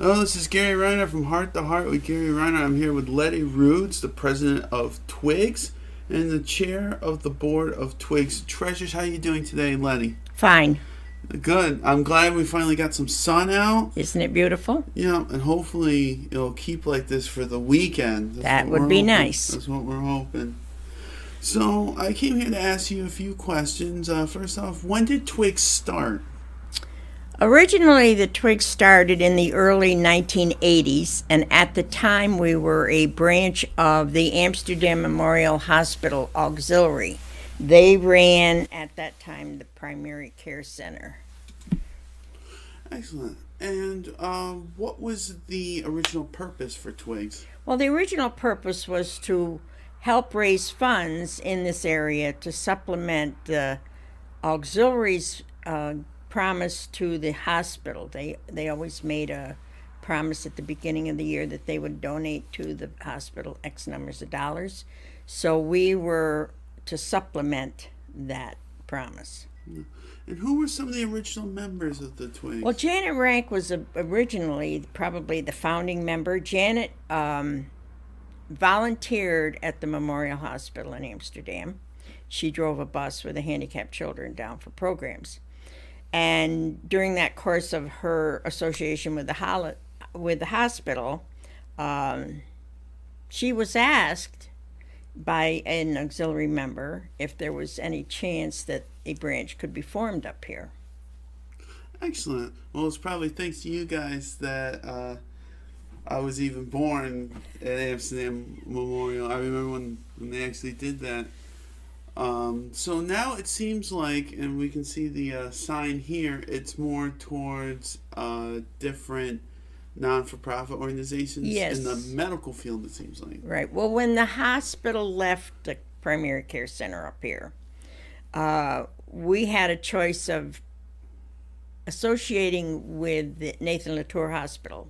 Hello, this is Gary Reiner from Heart to Heart with Gary Reiner. I'm here with Letty Rudes, the president of Twigs and the chair of the board of Twigs Treasures. How are you doing today, Letty? Fine. Good. I'm glad we finally got some sun out. Isn't it beautiful? Yeah, and hopefully it'll keep like this for the weekend. That would be nice. That's what we're hoping. So I came here to ask you a few questions. First off, when did Twigs start? Originally, the Twigs started in the early 1980s, and at the time we were a branch of the Amsterdam Memorial Hospital Auxiliary. They ran, at that time, the primary care center. Excellent. And what was the original purpose for Twigs? Well, the original purpose was to help raise funds in this area to supplement the auxiliary's promise to the hospital. They always made a promise at the beginning of the year that they would donate to the hospital X numbers of dollars. So we were to supplement that promise. And who were some of the original members of the Twigs? Well, Janet Rank was originally probably the founding member. Janet volunteered at the Memorial Hospital in Amsterdam. She drove a bus with the handicapped children down for programs. And during that course of her association with the hospital, she was asked by an auxiliary member if there was any chance that a branch could be formed up here. Excellent. Well, it's probably thanks to you guys that I was even born at Amsterdam Memorial. I remember when they actually did that. So now it seems like, and we can see the sign here, it's more towards different non-for-profit organizations in the medical field, it seems like. Right. Well, when the hospital left the primary care center up here, we had a choice of associating with the Nathan Latour Hospital.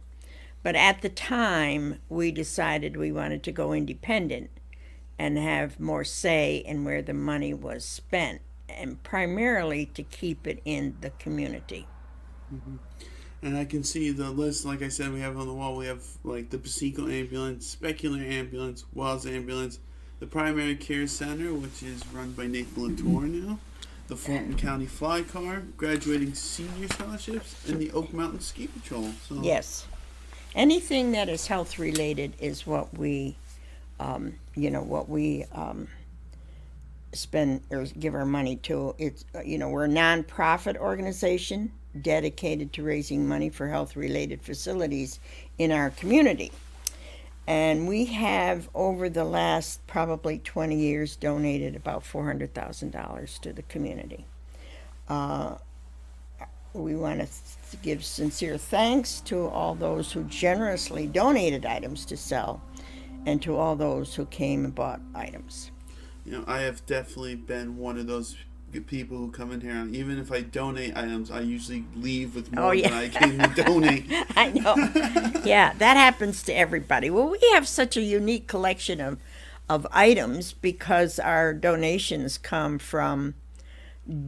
But at the time, we decided we wanted to go independent and have more say in where the money was spent, and primarily to keep it in the community. Mm-hmm. And I can see the list, like I said, we have on the wall. We have like the Pasico Ambulance, Specular Ambulance, Wells Ambulance, the Primary Care Center, which is run by Nathan Latour now, the Fulton County Fly Car, Graduating Senior Scholarships, and the Oak Mountain Ski Patrol. So. Yes. Anything that is health related is what we spend or give our money to. It's we're a nonprofit organization dedicated to raising money for health related facilities in our community, and we have over the last probably 20 years donated about $400,000 to the community. We want to give sincere thanks to all those who generously donated items to sell, and to all those who came and bought items. I have definitely been one of those people who come in here. Even if I donate items, I usually leave with more than I came to donate. I know. Yeah, that happens to everybody. Well, we have such a unique collection of items because our donations come from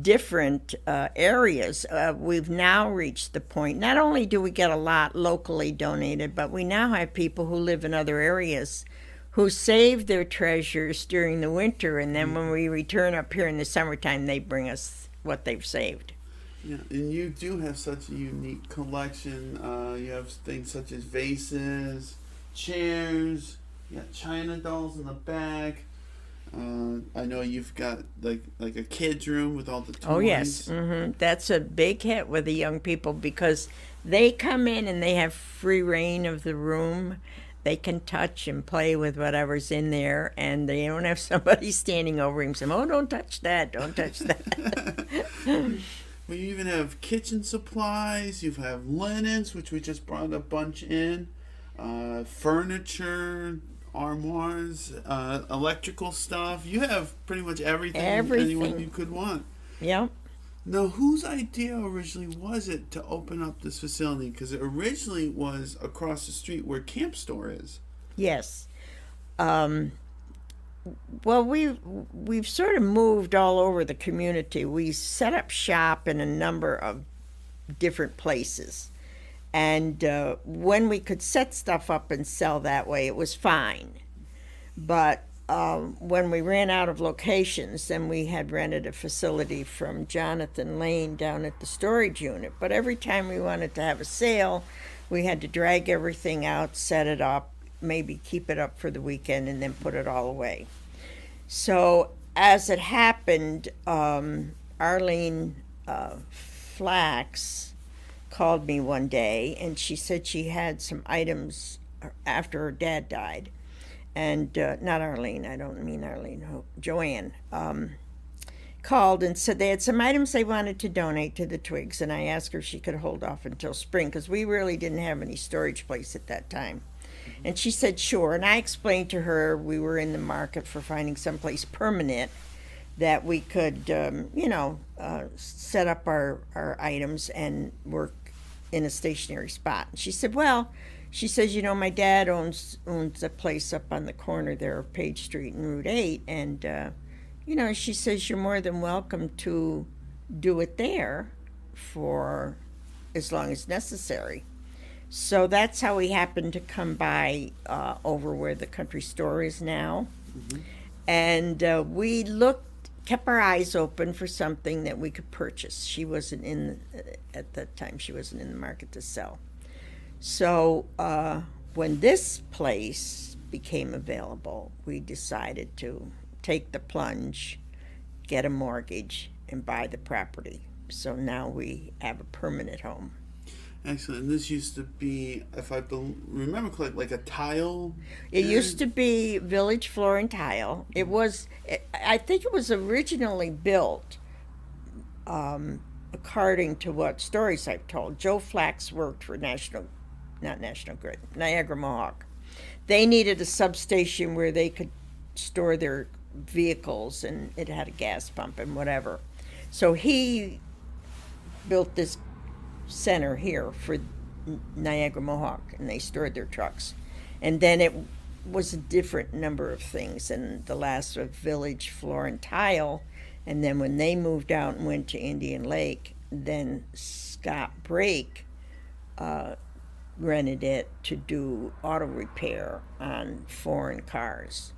different areas. We've now reached the point, not only do we get a lot locally donated, but we now have people who live in other areas who save their treasures during the winter, and then when we return up here in the summertime, they bring us what they've saved. Yeah, and you do have such a unique collection. You have things such as vases, chairs, you got china dolls in the back. I know you've got like a kid's room with all the toys. Oh yes, That's a big hit with the young people because they come in and they have free reign of the room. They can touch and play with whatever's in there, and they don't have somebody standing over him saying, "Oh, don't touch that! Don't touch that!" Well, you even have kitchen supplies. You have linens, which we just brought a bunch in, furniture, armoires, electrical stuff. You have pretty much everything anyone you could want. Yep. Now, whose idea originally was it to open up this facility? Because it originally was across the street where Camp Store is. Yes. Well, we've sort of moved all over the community. We set up shop in a number of different places. And when we could set stuff up and sell that way, it was fine. But when we ran out of locations, then we had rented a facility from Jonathan Lane down at the storage unit. But every time we wanted to have a sale, we had to drag everything out, set it up, maybe keep it up for the weekend, and then put it all away. So as it happened, Arlene Flax called me one day, and she said she had some items after her dad died. And not Arlene, I don't mean Arlene, Joanne, called and said they had some items they wanted to donate to the Twigs, and I asked her if she could hold off until spring, because we really didn't have any storage place at that time. And she said sure, and I explained to her we were in the market for finding someplace permanent that we could, set up our items and work in a stationary spot. And she said, well, she says, my dad owns a place up on the corner there of Page Street and Route 8, and, she says you're more than welcome to do it there for as long as necessary. So that's how we happened to come by over where the country store is now. Mm-hmm. And we kept our eyes open for something that we could purchase. At that time, she wasn't in the market to sell. So when this place became available, we decided to take the plunge, get a mortgage, and buy the property. So now we have a permanent home. Excellent. And this used to be, if I remember correctly, like a tile? It used to be Village Floor and Tile. I think it was originally built according to what stories I've told. Joe Flax worked for Niagara Mohawk. They needed a substation where they could store their vehicles, and it had a gas pump and whatever. So he built this center here for Niagara Mohawk, and they stored their trucks. And then it was a different number of things, and the last was Village Floor and Tile. And then when they moved out and went to Indian Lake, then Scott Brake rented it to do auto repair on foreign cars.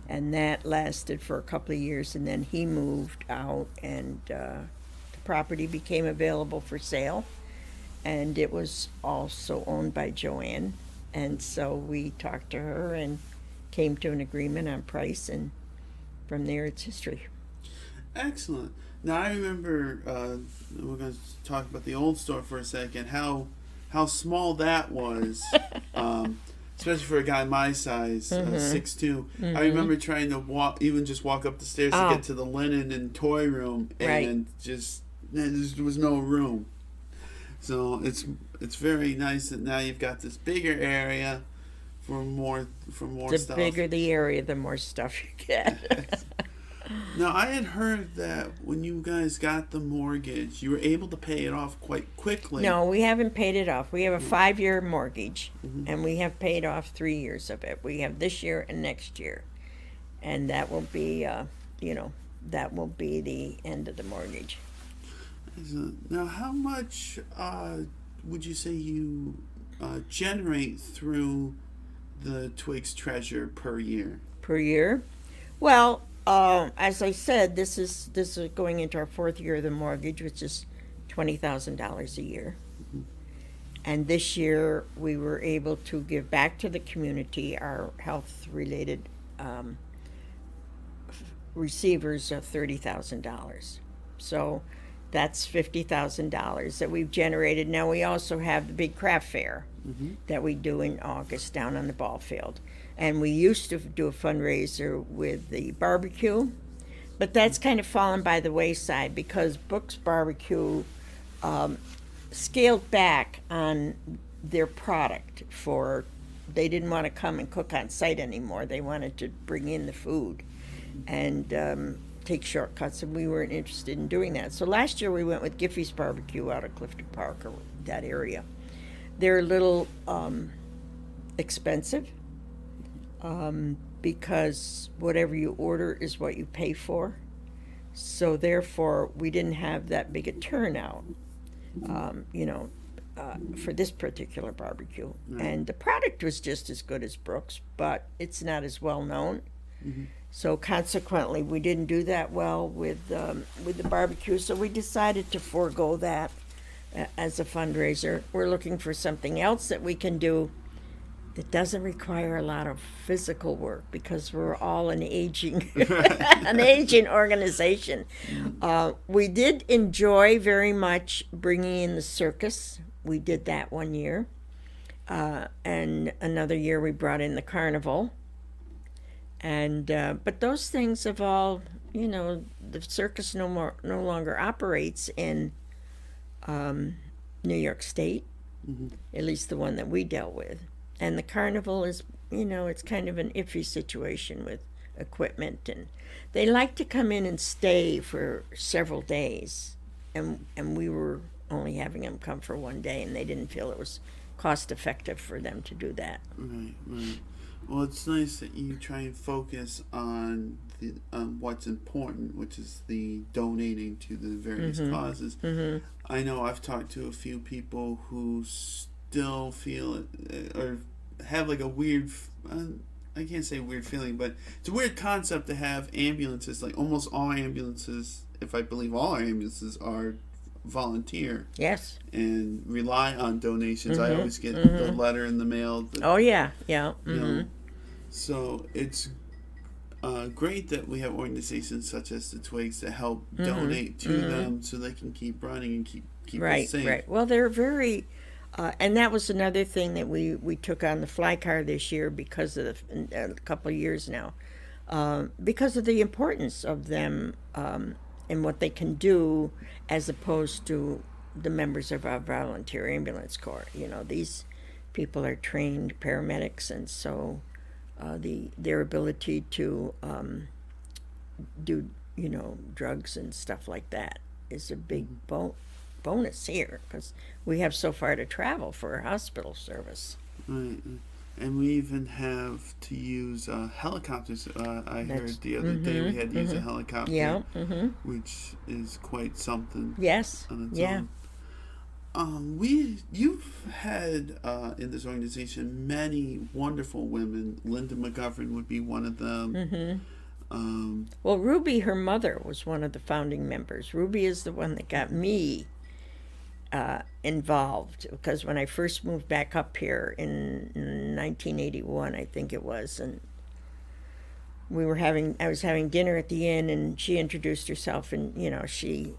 And that lasted for a couple of years, and then he moved out, and the property became available for sale. And it was also owned by Joanne. And so we talked to her and came to an agreement on price, and from there it's history. Excellent. Now I remember, we're going to talk about the old store for a second, how small that was, especially for a guy my size, 6'2". Mm-hmm. I remember trying to walk up the stairs to get to the linen and toy room, and there was no room. So it's very nice that now you've got this bigger area for more stuff. The bigger the area, the more stuff you get. Now, I had heard that when you guys got the mortgage, you were able to pay it off quite quickly. No, we haven't paid it off. We have a 5-year mortgage, and we have paid off 3 years of it. We have this year and next year, and that will be, that will be the end of the mortgage. Now, how much would you say you generate through the Twigs Treasure per year? Per year? Well, as I said, this is going into our 4th year of the mortgage, which is $20,000 a year. Mm-hmm. And this year we were able to give back to the community our health-related receivers of $30,000. So that's $50,000 that we've generated. Now we also have the big craft fair that we do in August down on the ball field. And we used to do a fundraiser with the barbecue, but that's kind of fallen by the wayside because Book's Barbecue scaled back on their product. They didn't want to come and cook on site anymore. They wanted to bring in the food and take shortcuts, and we weren't interested in doing that. So last year we went with Giffey's Barbecue out of Clifton Park or that area. They're a little expensive. Because whatever you order is what you pay for. So therefore, we didn't have that big a turnout. for this particular barbecue, Right. and the product was just as good as Brooks, but it's not as well known. So consequently, we didn't do that well with the barbecue. So we decided to forego that as a fundraiser. We're looking for something else that we can do that doesn't require a lot of physical work because we're all an aging an aging organization. We did enjoy very much bringing in the circus. We did that one year, and another year we brought in the carnival. And but those things have all, the circus no longer operates in New York State, at least the one that we dealt with. And the carnival is, it's kind of an iffy situation with equipment, and they like to come in and stay for several days, and we were only having them come for one day, and they didn't feel it was cost effective for them to do that. Right, right. Well, it's nice that you try and focus on the what's important, which is the donating to the various causes. I know I've talked to a few people who still feel or have like a weird, I can't say weird feeling, but it's a weird concept to have ambulances. Like almost all ambulances, if I believe all ambulances, are volunteer. Yes. And rely on donations. I always get the letter in the mail. Oh yeah, yeah. You know, so it's great that we have organizations such as the Twigs to help donate to them so they can keep running and keep us safe. Right. Well, they're very, and that was another thing that we took on the fly car this year because of a couple of years now, because of the importance of them and what they can do as opposed to the members of our volunteer ambulance corps. These people are trained paramedics, and so their ability to do drugs and stuff like that is a big bonus here because we have so far to travel for our hospital service. Right. And we even have to use helicopters. I heard the other day we had to use a helicopter, which is quite something. Yes. On its Yeah. own. You've had in this organization many wonderful women. Linda McGovern would be one of them. Well, Ruby, her mother, was one of the founding members. Ruby is the one that got me involved because when I first moved back up here in 1981, I think it was, and I was having dinner at the inn, and she introduced herself, and she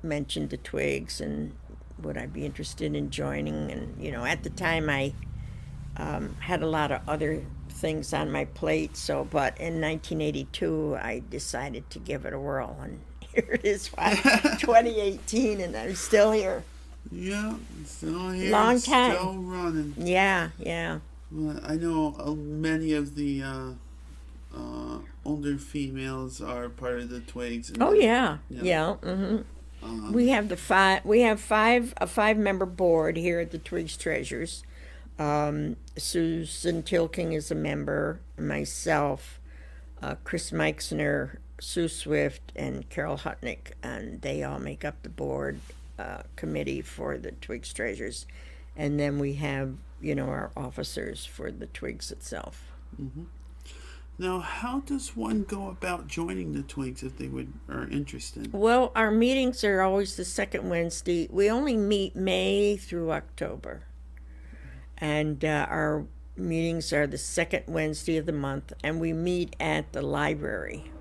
mentioned the Twigs and would I be interested in joining, and at the time I had a lot of other things on my plate, but in 1982 I decided to give it a whirl, and here it is, 2018, and I'm still here. Yeah, still here. Long time. Still running. Yeah. Well, I know many of the older females are part of the Twigs. Oh yeah. We have a 5-member board here at the Twigs Treasures. Susan Tilking is a member, myself, Chris Meixner, Sue Swift, and Carol Hutnick, and they all make up the board committee for the Twigs Treasures. And then we have, our officers for the Twigs itself. Now, how does one go about joining the Twigs if they are interested? Well, our meetings are always the second Wednesday. We only meet May through October. And our meetings are the second Wednesday of the month, and we meet at the library.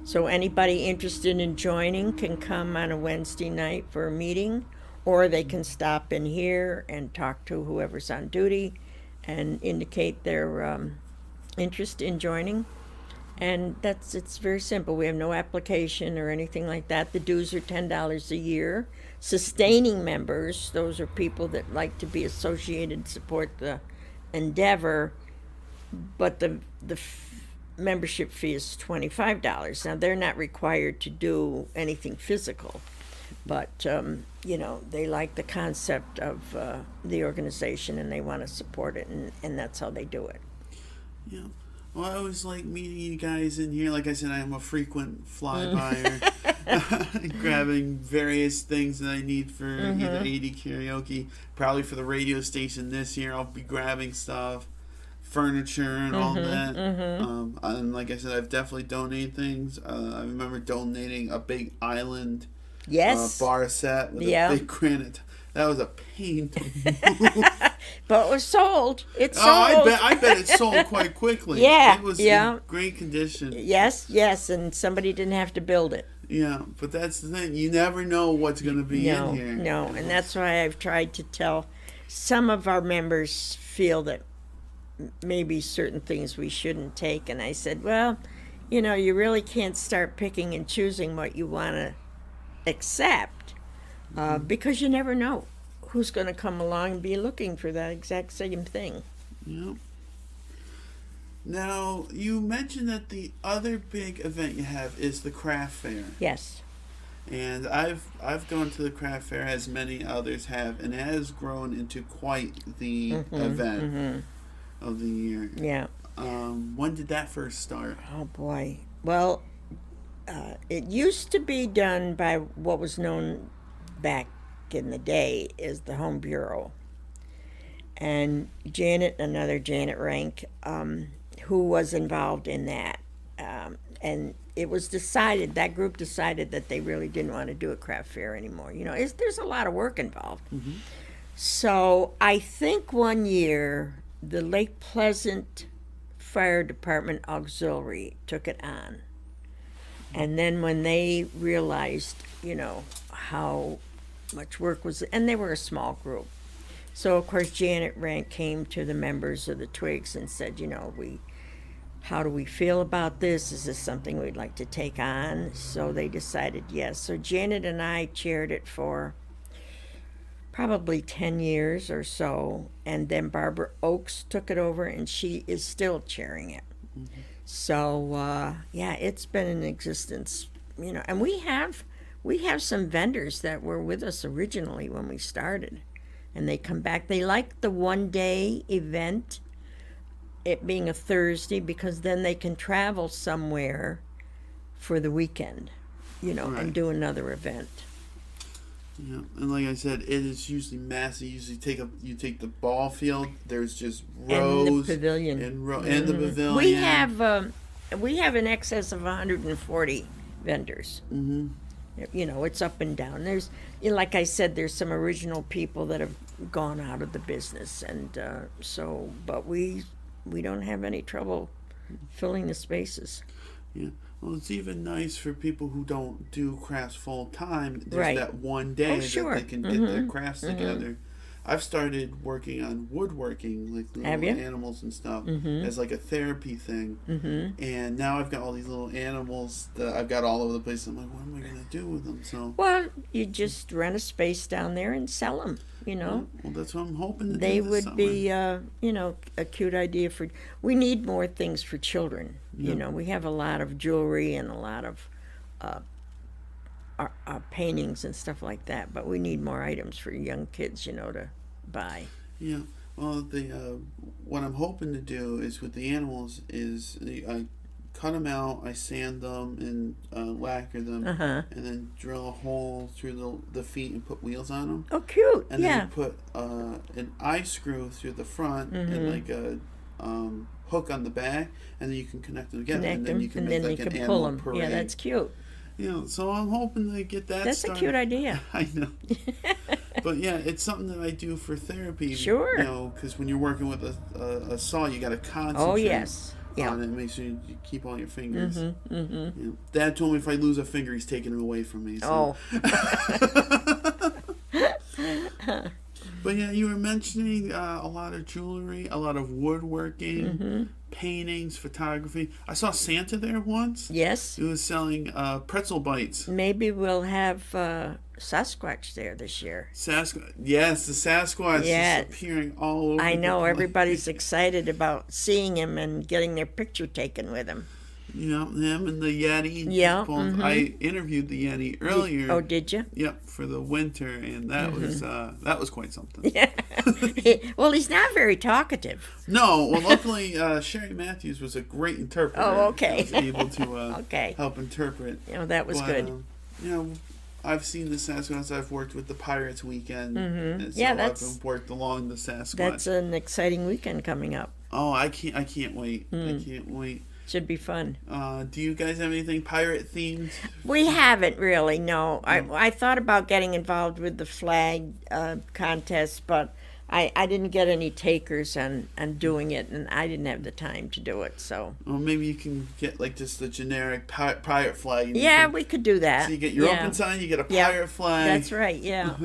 So anybody interested in joining can come on a Wednesday night for a meeting, or they can stop in here and talk to whoever's on duty and indicate their interest in joining. And it's very simple. We have no application or anything like that. The dues are $10 a year. Sustaining members, those are people that like to be associated, support the endeavor, but the membership fee is $25. Now, they're not required to do anything physical, but they like the concept of the organization and they want to support it, and that's how they do it. Yeah. Well, I always like meeting you guys in here. Like I said, I am a frequent flybyer. grabbing various things that I need for either 80 karaoke. Probably for the radio station this year, I'll be grabbing stuff, furniture, and all that. And like I said, I've definitely donated things. I remember donating a big island bar set with a big granite. That was a pain to move. But it was sold. It sold. I bet it sold quite quickly. Yeah, it was in great condition. Yes, and somebody didn't have to build it. Yeah, but that's the thing. You never know what's going to be in here. No, and that's why I've tried to tell. Some of our members feel that maybe certain things we shouldn't take, and I said, well, you really can't start picking and choosing what you want to accept, because you never know who's going to come along and be looking for that exact same thing. Yep. Now, you mentioned that the other big event you have is the craft fair. Yes. And I've gone to the craft fair, as many others have, and it has grown into quite the event of the year. Yeah. When did that first start? Oh, boy. Well, it used to be done by what was known back in the day as the Home Bureau. And another Janet Rank, who was involved in that. And it was decided, that group decided that they really didn't want to do a craft fair anymore. There's a lot of work involved. So I think one year the Lake Pleasant Fire Department Auxiliary took it on. And then when they realized, how much work was, and they were a small group. So, of course, Janet Rank came to the members of the Twigs and said, how do we feel about this? Is this something we'd like to take on? So they decided yes. So Janet and I chaired it for probably 10 years or so. And then Barbara Oakes took it over, and she is still chairing it. So, it's been in existence, and we have some vendors that were with us originally when we started, and they come back. They like the one-day event, it being a Thursday, because then they can travel somewhere for the weekend, right, and do another event. Yeah, and like I said, it is usually massive. You usually you take the ball field. There's just rows and the pavilion and the pavilion. We have in excess of 140 vendors. It's up and down. There's, like I said, there's some original people that have gone out of the business, and but we don't have any trouble filling the spaces. Yeah. Well, it's even nice for people who don't do crafts full time. There's right. that one day that they can get their crafts together. I've started working on woodworking, like little animals and stuff, as like a therapy thing. And now I've got all these little animals that I've got all over the place. I'm like, what am I going to do with them? So, well, you just rent a space down there and sell them. Well, that's what I'm hoping to do. They this would summer. be, a cute idea for. We need more things for children. We have a lot of jewelry and a lot of paintings and stuff like that, but we need more items for young kids, to buy. Yeah. Well, what I'm hoping to do is with the animals is I cut them out, I sand them and lacquer them, and then drill a hole through the feet and put wheels on them. Oh, cute! And then you put an eye screw through the front and like a hook on the back, and then you can connect them together, and then you can make like an animal parade. Yeah, that's cute. So I'm hoping to get that. That's started. a cute idea. I know. But yeah, it's something that I do for therapy. Sure. Because when you're working with a saw, you got to concentrate. Oh yes. Yeah. On it. Make sure you keep all your fingers. Dad told me if I lose a finger, he's taking it away from me. So. Oh. But yeah, you were mentioning a lot of jewelry, a lot of woodworking, paintings, photography. I saw Santa there once. Yes. He was selling pretzel bites. Maybe we'll have Sasquatch there this year. Yes, the Sasquatch is appearing all over. I know, the place. everybody's excited about seeing him and getting their picture taken with him. Him and the Yeti. Yeah. I interviewed the Yeti earlier. Oh, did you? Yep, for the winter, and that was quite something. Yeah. Well, he's not very talkative. No, well, luckily Sherry Matthews was a great interpreter. Oh, okay. I was able to help interpret. That was good. you know, I've seen the Sasquatch. I've worked with the Pirates Weekend, and so Yeah, I've been worked along the Sasquatch. That's an exciting weekend coming up. Oh, I can't wait. I can't wait. Should be fun. Do you guys have anything pirate themed? We haven't really, no. I thought about getting involved with the flag contest, but I didn't get any takers on doing it, and I didn't have the time to do it, so. Well, maybe you can get like just a generic pirate flag. Yeah, we could do that. So you get your yeah. open sign, you get a pirate flag. That's right, yeah.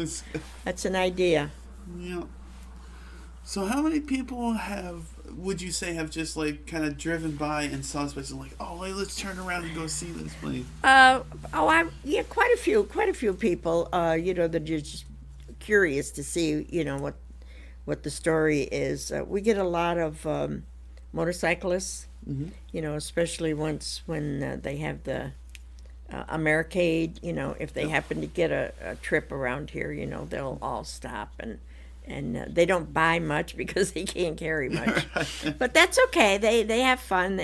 That's an idea. Yeah. So how many people would you say have just like kind of driven by and saw this place and like, oh, let's turn around and go see this place? Quite a few people. They're just curious to see, what the story is. We get a lot of motorcyclists, especially when they have the Americade. If they happen to get a trip around here, they'll all stop and they don't buy much because they can't carry much. But that's okay. They have fun.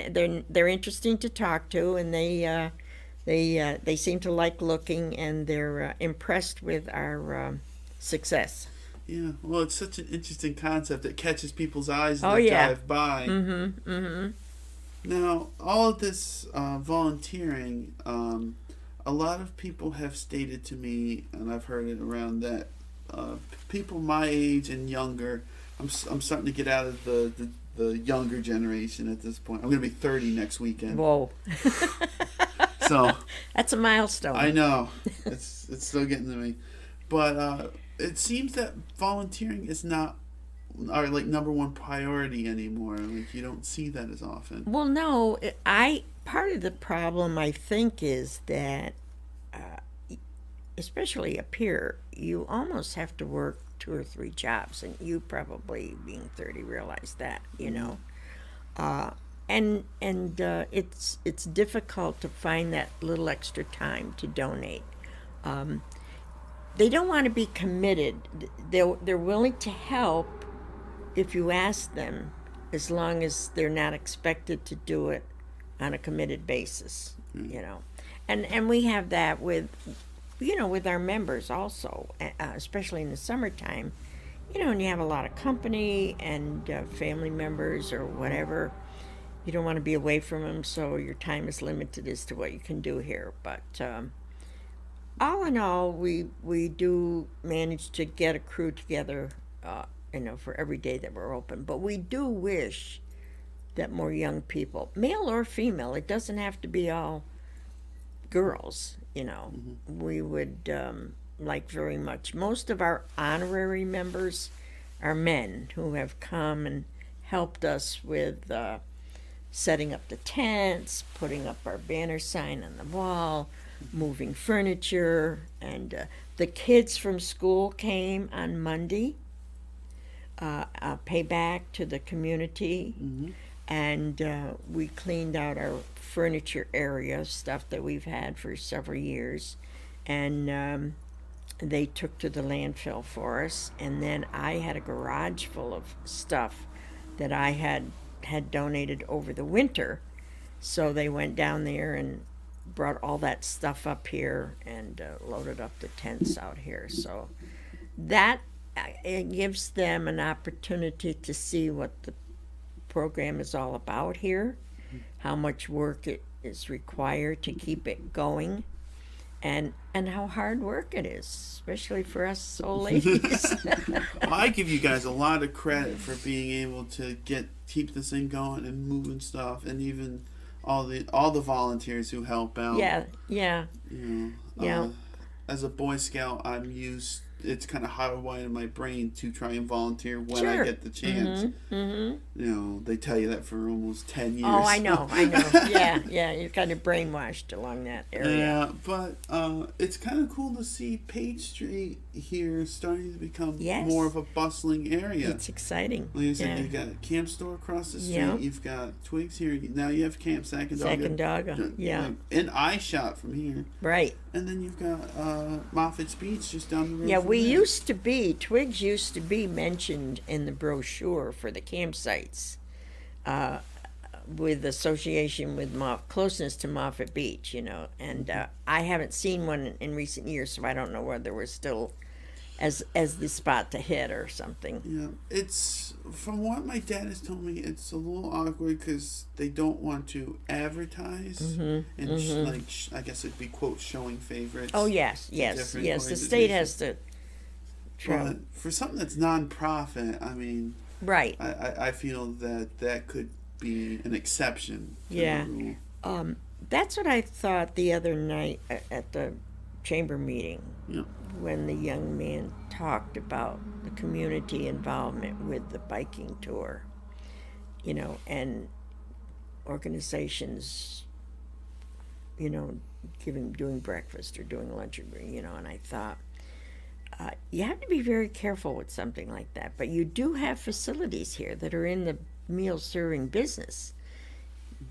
They're interesting to talk to, and they seem to like looking, and they're impressed with our success. Yeah, well, it's such an interesting concept. It catches people's eyes as they drive by. Now, all of this volunteering, a lot of people have stated to me, and I've heard it around, that people my age and younger, I'm starting to get out of the younger generation at this point. I'm going to be 30 next weekend. Whoa. So that's a milestone. I know. It's still getting to me. But it seems that volunteering is not our number one priority anymore. Like, you don't see that as often. Well, no, part of the problem, I think, is that especially up here, you almost have to work 2 or 3 jobs, and you probably, being 30, realize that, and it's difficult to find that little extra time to donate. They don't want to be committed. They're willing to help if you ask them, as long as they're not expected to do it on a committed basis, And we have that with our members also, especially in the summertime, and you have a lot of company and family members or whatever. You don't want to be away from them, so your time is limited as to what you can do here. But all in all, we do manage to get a crew together, for every day that we're open. But we do wish that more young people, male or female, it doesn't have to be all girls, we would like very much. Most of our honorary members are men who have come and helped us with setting up the tents, putting up our banner sign on the wall, moving furniture, and the kids from school came on Monday, pay back to the community, and we cleaned out our furniture area, stuff that we've had for several years, and they took to the landfill for us. And then I had a garage full of stuff that I had donated over the winter, so they went down there and brought all that stuff up here and loaded up the tents out here. So that it gives them an opportunity to see what the program is all about here, how much work it is required to keep it going, and how hard work it is, especially for us old ladies. Well, I give you guys a lot of credit for being able to keep this thing going and moving stuff, and even all the volunteers who help out. Yeah. As a Boy Scout, it's kind of hardwired in my brain to try and volunteer when Sure. I get the chance. They tell you that for almost 10 years. Oh, I know. Yeah, you're kind of brainwashed along that area. Yeah, but it's kind of cool to see Page Street here starting to become more of a bustling area. It's exciting. Like I said, you've got a camp store across the street. You've got Twigs here. Now you have Camp Sacandaga. Yeah. An eye shot from here. Right. And then you've got Moffitt's Beach just down the road. Yeah, Twigs used to be mentioned in the brochure for the campsites. with association with closeness to Moffett Beach, you know, and I haven't seen one in recent years, so I don't know whether we're still as the spot to hit or something. Yeah, it's from what my dad has told me. It's a little awkward because they don't want to advertise and I guess it'd be quote showing favorites. Oh yes, yes, yes. The state has to. But for something that's non-profit, I mean, right. I feel that could be an exception to Yeah. the rule. That's what I thought the other night at the chamber meeting. Yeah. When the young man talked about the community involvement with the biking tour, you know, and organizations, you know, doing breakfast or doing lunch, or, you know, and I thought, you have to be very careful with something like that. But you do have facilities here that are in the meal serving business.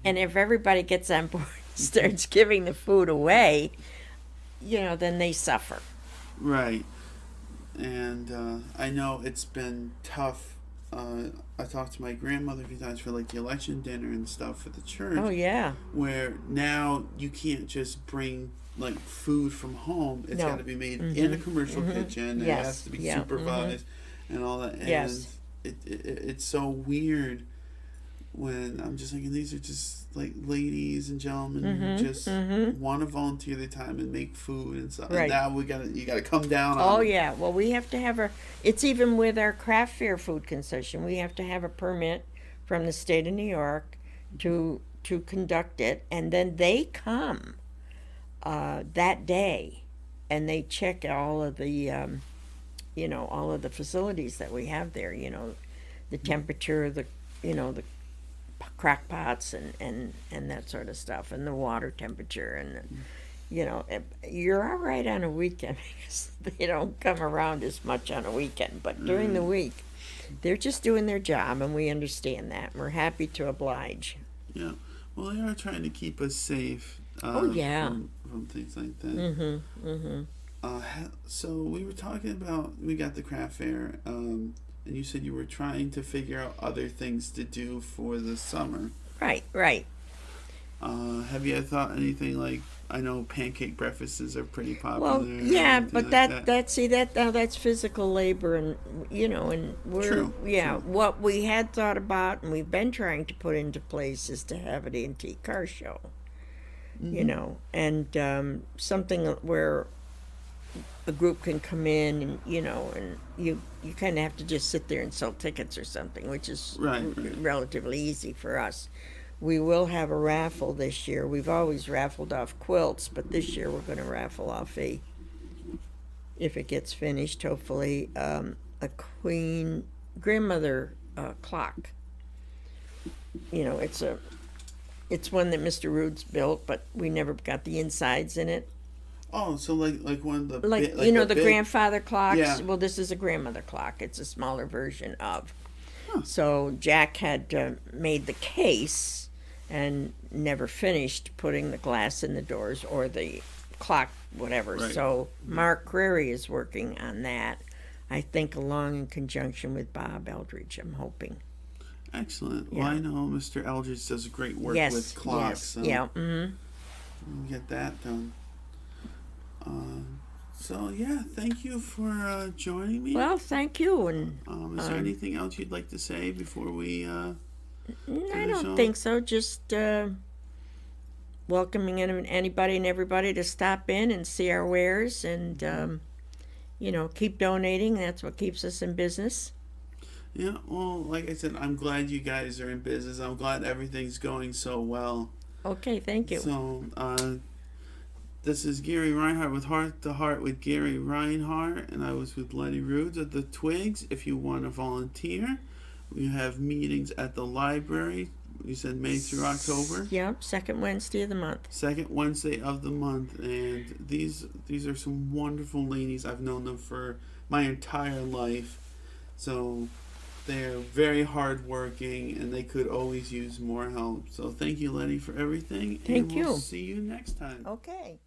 And if everybody gets on board and starts giving the food away, you know, then they suffer. Right. And I know it's been tough. I talked to my grandmother a few times for like the election dinner and stuff for the church. Oh, yeah. Where now you can't just bring like food from home. It's got to be made in a commercial kitchen. Yes. It has to be supervised and all that. And it's so weird when I'm just thinking these are just like ladies and gentlemen who just want to volunteer their time and make food and stuff. Right. And now you gotta come down on Oh it. yeah. Well, we have to have it's even with our craft fair food concession. We have to have a permit from the state of New York to conduct it, and then they come that day, and they check all of the you know, all of the facilities that we have there. You know, the temperature, the crack pots and that sort of stuff, and the water temperature, and you know, you're all right on a weekend because they don't come around as much on a weekend, but during the week they're just doing their job, and we understand that, and we're happy to oblige. Yeah, well, they are trying to keep us safe from things like that. So we were talking about, we got the craft fair, and you said you were trying to figure out other things to do for the summer. Right. Have you thought anything like, I know pancake breakfasts are pretty popular. Well, yeah, but like that's physical labor, and you know, and we're True. What we had thought about and we've been trying to put into place is to have an antique car show. You know, and something where a group can come in and you know, and you kind of have to just sit there and sell tickets or something, which is relatively easy for us. We will have a raffle this year. We've always raffled off quilts, but this year we're going to raffle off if it gets finished, hopefully, a Queen grandmother clock. You know, it's one that Mr. Rudes built, but we never got the insides in it. Oh, so like one of the you know, the big grandfather clocks. Yeah. Well, this is a grandmother clock. It's a smaller version of. So Jack had made the case and never finished putting the glass in the doors or the clock, whatever. Right. So Mark Crary is working on that, I think, along in conjunction with Bob Eldridge, I'm hoping. Excellent. Yeah. Well, I know Mr. Eldridge does great work with clocks. So yeah. we'll get that done. So yeah, thank you for joining me. Well, thank you. And is there anything else you'd like to say before we I finish don't off? think so. Just welcoming anybody and everybody to stop in and see our wares, and you know, keep donating. That's what keeps us in business. Yeah, well, like I said, I'm glad you guys are in business. I'm glad everything's going so well. Okay, thank you. So, this is Gary Reinhardt with Heart to Heart with Gary Reinhardt, and I was with Letty Rudes at the Twigs. If you want to volunteer, we have meetings at the library. You said May through October. Yep, second Wednesday of the month. Second Wednesday of the month, and these are some wonderful ladies. I've known them for my entire life, so they're very hardworking, and they could always use more help. So thank you, Letty, for everything. Thank and we'll you. see you next time. Okay.